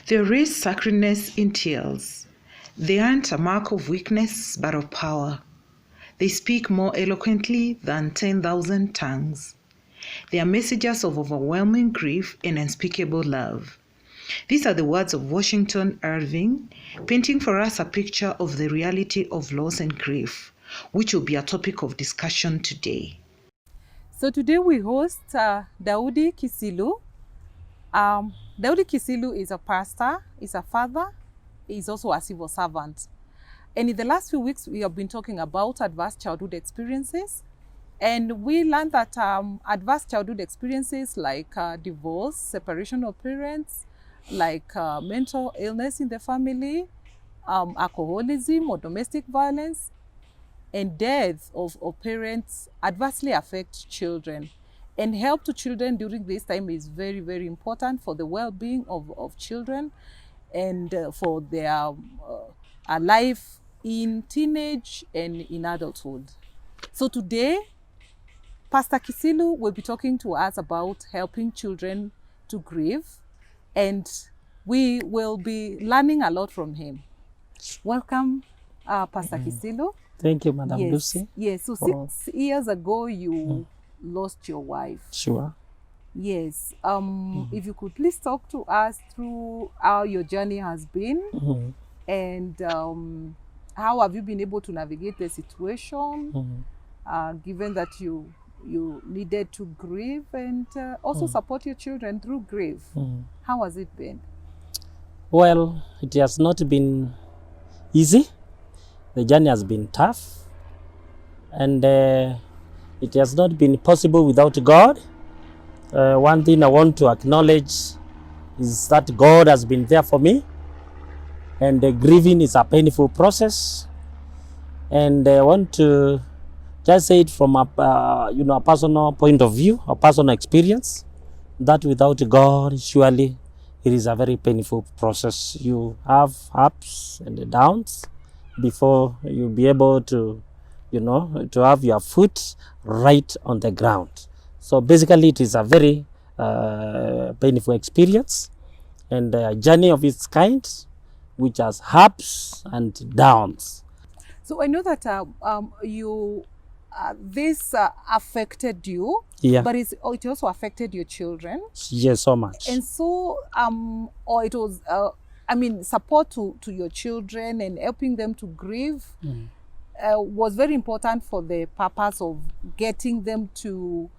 They raise sacredness in tears. They aren't a mark of weakness, but of power. They speak more eloquently than 10,000 tongues. They are messengers of overwhelming grief and unspeakable love. These are the words of Washington Irving, painting for us a picture of the reality of loss and grief, which will be a topic of discussion today. So today we host Daudi Kisilu. Daudi Kisilu is a pastor, is a father, is also a civil servant. And in the last few weeks, we have been talking about adverse childhood experiences. And we learned that adverse childhood experiences like divorce, separation of parents, like mental illness in the family, alcoholism or domestic violence, and death of parents adversely affect children. And help to children during this time is very, very important for the well-being of children and for their life in teenage and in adulthood. So today, Pastor Kisilu will be talking to us about helping children to grieve, and we will be learning a lot from him. Welcome, Pastor Kisilu. Thank you, Madam Lucy. Yes, so 6 years ago you lost your wife. Sure. Yes. If you could please talk to us through how your journey has been and how have you been able to navigate the situation, given that you needed to grieve and also support your children through grief. How has it been? Well, it has not been easy. The journey has been tough, and it has not been possible without God. One thing I want to acknowledge is that God has been there for me, and grieving is a painful process. And I want to just say it from a personal point of view, a personal experience, that without God, surely it is a very painful process. You have ups and downs before you'll be able to, to have your foot right on the ground. So basically it is a very painful experience and a journey of its kind, which has ups and downs. So I know that this affected you, but it also affected your children. Yes, so much. And so, or it was, support to your children and helping them to grieve was very important for the purpose of getting them to,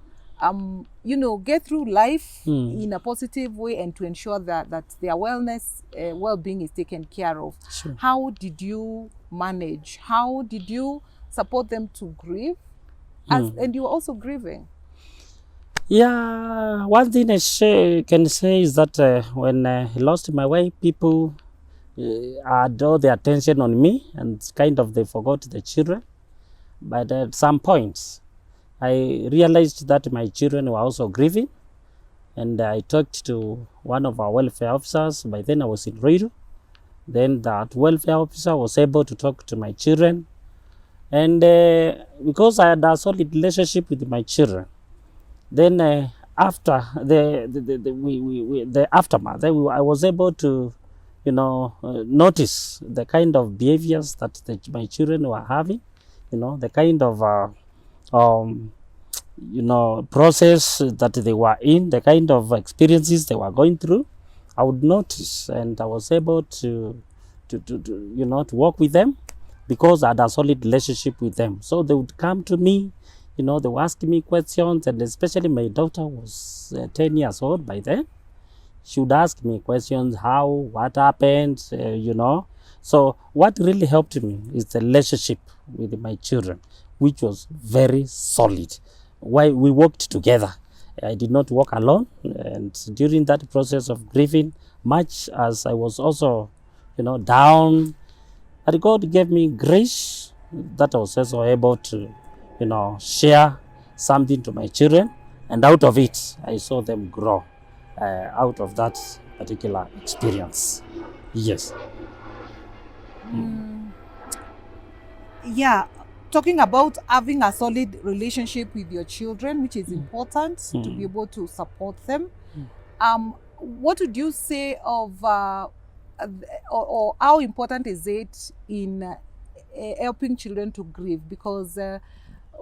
get through life in a positive way and to ensure that their wellness, well-being is taken care of. Sure. How did you manage? How did you support them to grieve? And you were also grieving. Yeah, one thing I can say is that when I lost my wife, people had all the attention on me and kind of they forgot the children. But at some points, I realized that my children were also grieving. And I talked to one of our welfare officers. By then I was in Ruiru. Then that welfare officer was able to talk to my children. And because I had a solid relationship with my children, then after the aftermath, I was able to, notice the kind of behaviors that my children were having, the kind of, process that they were in, the kind of experiences they were going through. I would notice, and I was able to work with them, because I had a solid relationship with them. So they would come to me, they were asking me questions, and especially my daughter was 10 years old by then. She would ask me questions, what happened, So what really helped me is the relationship with my children, which was very solid. Why we worked together. I did not work alone, and during that process of grieving, much as I was also, down, but God gave me grace that I was also able to, share something to my children. And out of it, I saw them grow out of that particular experience. Yes. Yeah. Talking about having a solid relationship with your children, which is important to be able to support them. What would you say of or how important is it in helping children to grieve? Because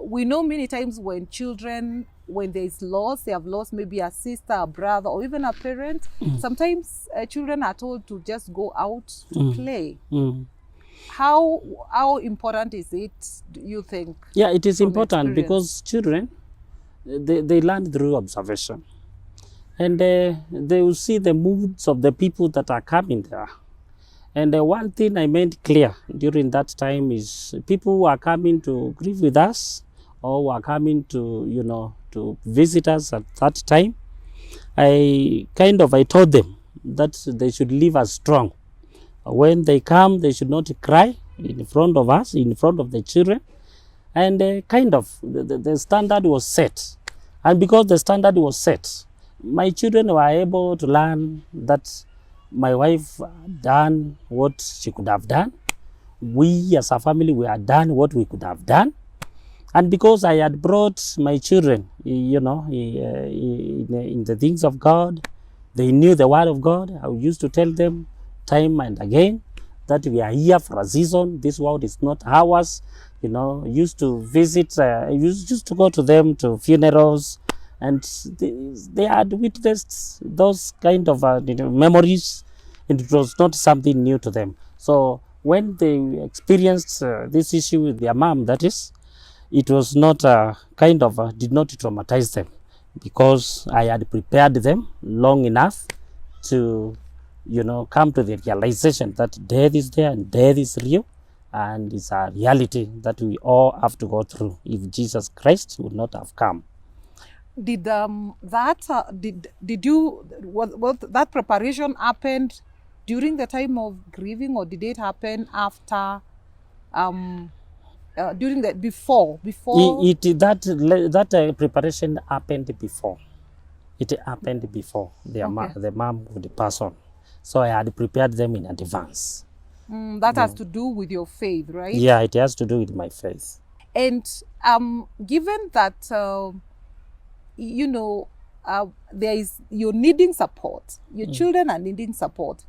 we know many times when children, when there is loss, they have lost maybe a sister, a brother, or even a parent. Sometimes children are told to just go out to play. How important is it, do you think? Yeah, it is from important experience? because children, they learn through observation. And they will see the moods of the people that are coming there. And one thing I made clear during that time is people who are coming to grieve with us or who are coming to, to visit us at that time, I told them that they should leave us strong. When they come, they should not cry in front of us, in front of the children. And the standard was set. And because the standard was set, my children were able to learn that my wife had done what she could have done. We as a family, we had done what we could have done. And because I had brought my children, in the things of God, they knew the word of God. I used to tell them time and again that we are here for a season. This world is not ours. Used to visit, used to go to them to funerals, and they had witnessed those kind of memories, and it was not something new to them. So when they experienced this issue with their mom, that is, it was not did not traumatize them, because I had prepared them long enough to come to the realization that death is there and death is real, and it's a reality that we all have to go through if Jesus Christ would not have come. Did that preparation happened during the time of grieving, or did it happen after, during the before? That preparation happened before. It happened before the mom would pass on. So I had prepared them in advance. That has to do with your faith, right? Yeah, it has to do with my faith. And given that you're needing support, your children are needing support,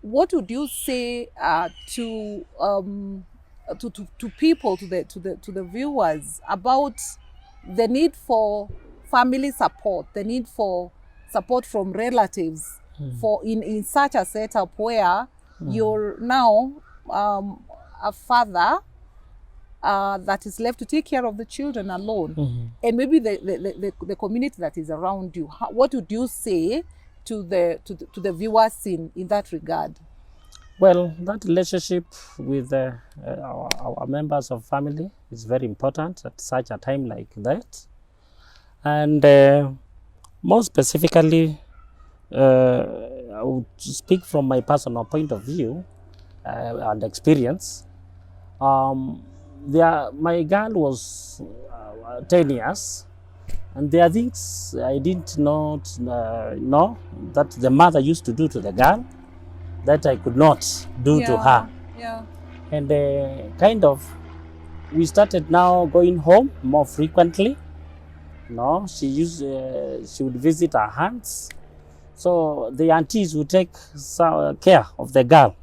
what would you say to people, to the viewers, about the need for family support, the need for support from relatives, for in such a setup where you're now a father that is left to take care of the children alone, and maybe the community that is around you? What would you say to the viewers in that regard? Well, that relationship with our members of family is very important at such a time like that. And more specifically, I would speak from my personal point of view and experience. My girl was 10 years, and there are things I did not know that the mother used to do to the girl that I could not do to her. Yeah. And we started now going home more frequently. She would visit her aunts. So the aunties would take care of the girl,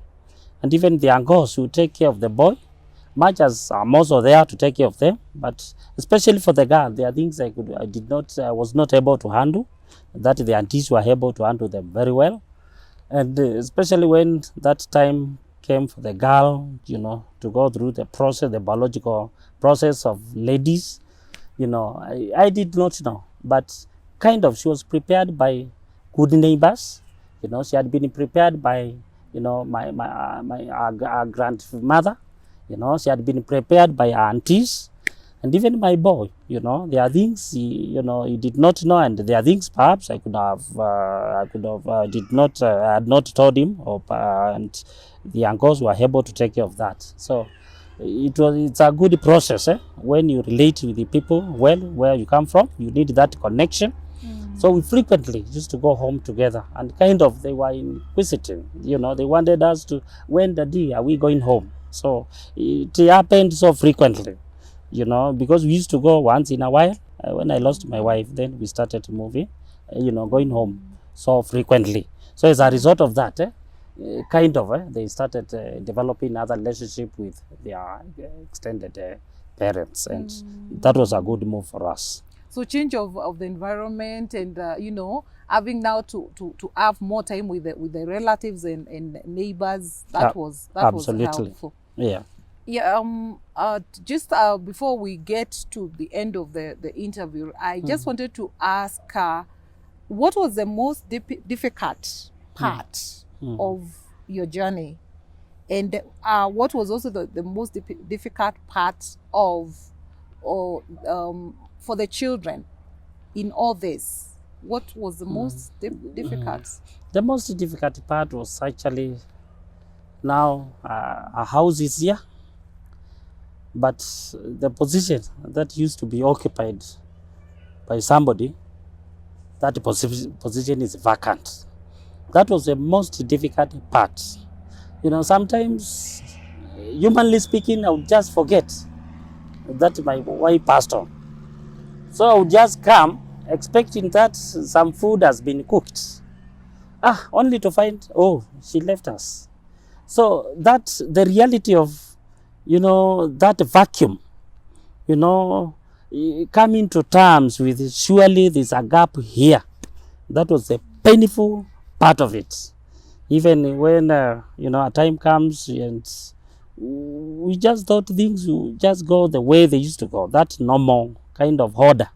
and even the uncles would take care of the boy, much as I'm also there to take care of them. But especially for the girl, there are things I was not able to handle, that the aunties were able to handle them very well. And especially when that time came for the girl, to go through the biological process of ladies, I did not know, but she was prepared by good neighbors. She had been prepared by, our grandmother. She had been prepared by our aunties, and even my boy. There are things he did not know, and there are things perhaps I had not told him, and the uncles were able to take care of that. So it's a good process. When you relate with the people where you come from, you need that connection. So we frequently used to go home together, and they were inquisitive. They wanted us to, when Daddy, are we going home? So it happened so frequently, because we used to go once in a while. When I lost my wife, then we started moving, going home so frequently. So as a result of that, they started developing other relationship with their extended parents, and that was a good move for us. So change of the environment, and having now to have more time with the relatives and neighbors, that was helpful. Yeah. Just before we get to the end of the interview, I just wanted to ask, what was the most difficult part of your journey, and what was also the most difficult part for the children in all this? What was the most difficult? The most difficult part was actually, now a house is here, but the position that used to be occupied by somebody, that position is vacant. That was the most difficult part. Sometimes, humanly speaking, I would just forget that my wife passed on. So I would just come expecting that some food has been cooked, only to find, she left us. So that's the reality of, that vacuum, coming to terms with, surely there's a gap here. That was the painful part of it. Even when, a time comes and we just thought things would just go the way they used to go, that normal kind of order.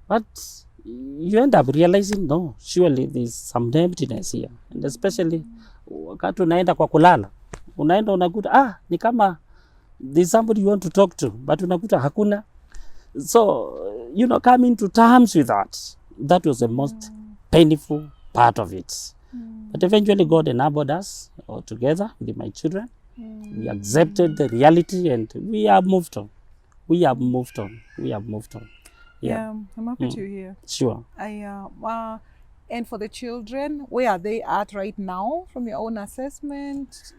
But you end up realizing, no, surely there's some emptiness here. And especially, wakati unaenda kwa kulala, unaenda unakuta, ni kama there's somebody you want to talk to, but unakuta hakuna. So, coming to terms with that was the most painful part of it. But eventually God enabled us all together with my children. We accepted the reality and we have moved on. Yeah, I'm happy to hear. Sure. And for the children, where are they at right now from your own assessment?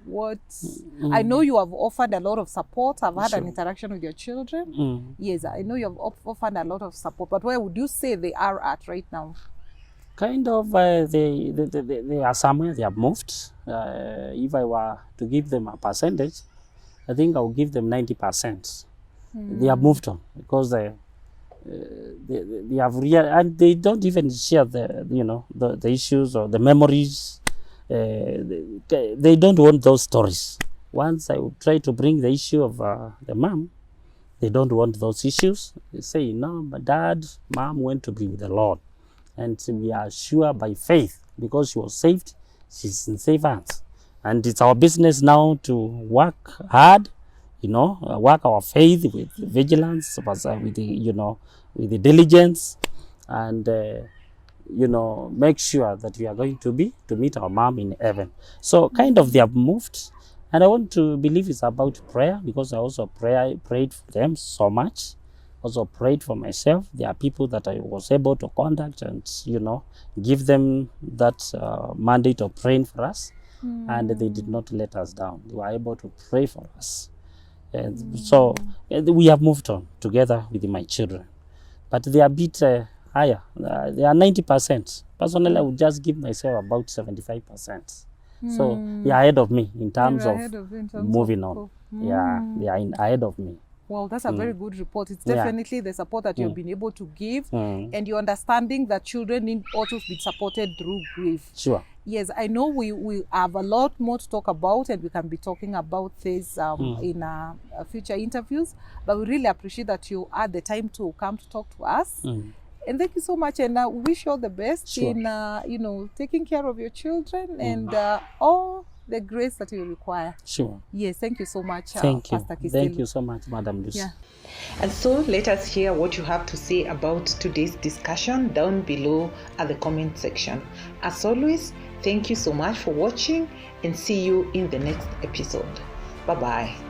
I know you have offered a lot of support. I've had an interaction with your children. Yes, I know you have offered a lot of support, but where would you say they are at right now? Kind of, they are somewhere, they have moved. If I were to give them a percentage, I think I will give them 90%. They have moved on because they have and they don't even share the issues or the memories. They don't want those stories. Once I would try to bring the issue of the mom, they don't want those issues. They say, no, my mom went to be with the Lord. And we are sure by faith, because she was saved, she's in safe hands. And it's our business now to work hard, work our faith with vigilance, with the diligence, and make sure that we are going to meet our mom in heaven. So kind of they have moved, and I want to believe it's about prayer, because I also prayed for them so much. Also prayed for myself. There are people that I was able to contact and give them that mandate of praying for us, and they did not let us down. They were able to pray for us, and so we have moved on together with my children. But they are a bit higher. They are 90%. Personally, I would just give myself about 75%. So they are ahead of me in terms of moving on. Yeah, they are ahead of me. Well, that's a very good report. It's definitely the support that you've been able to give, and your understanding that children need also to be supported through grief. Sure. Yes, I know we have a lot more to talk about, and we can be talking about this in future interviews. But we really appreciate that you had the time to come to talk to us. And thank you so much, and we wish you all the best in taking care of your children and all the grace that you require. Sure. Yes, thank you so much, thank you. Pastor Kisilu. Thank you so much, Madam Lucy. Yeah. And so let us hear what you have to say about today's discussion down below at the comment section. As always, thank you so much for watching, and see you in the next episode. Bye-bye.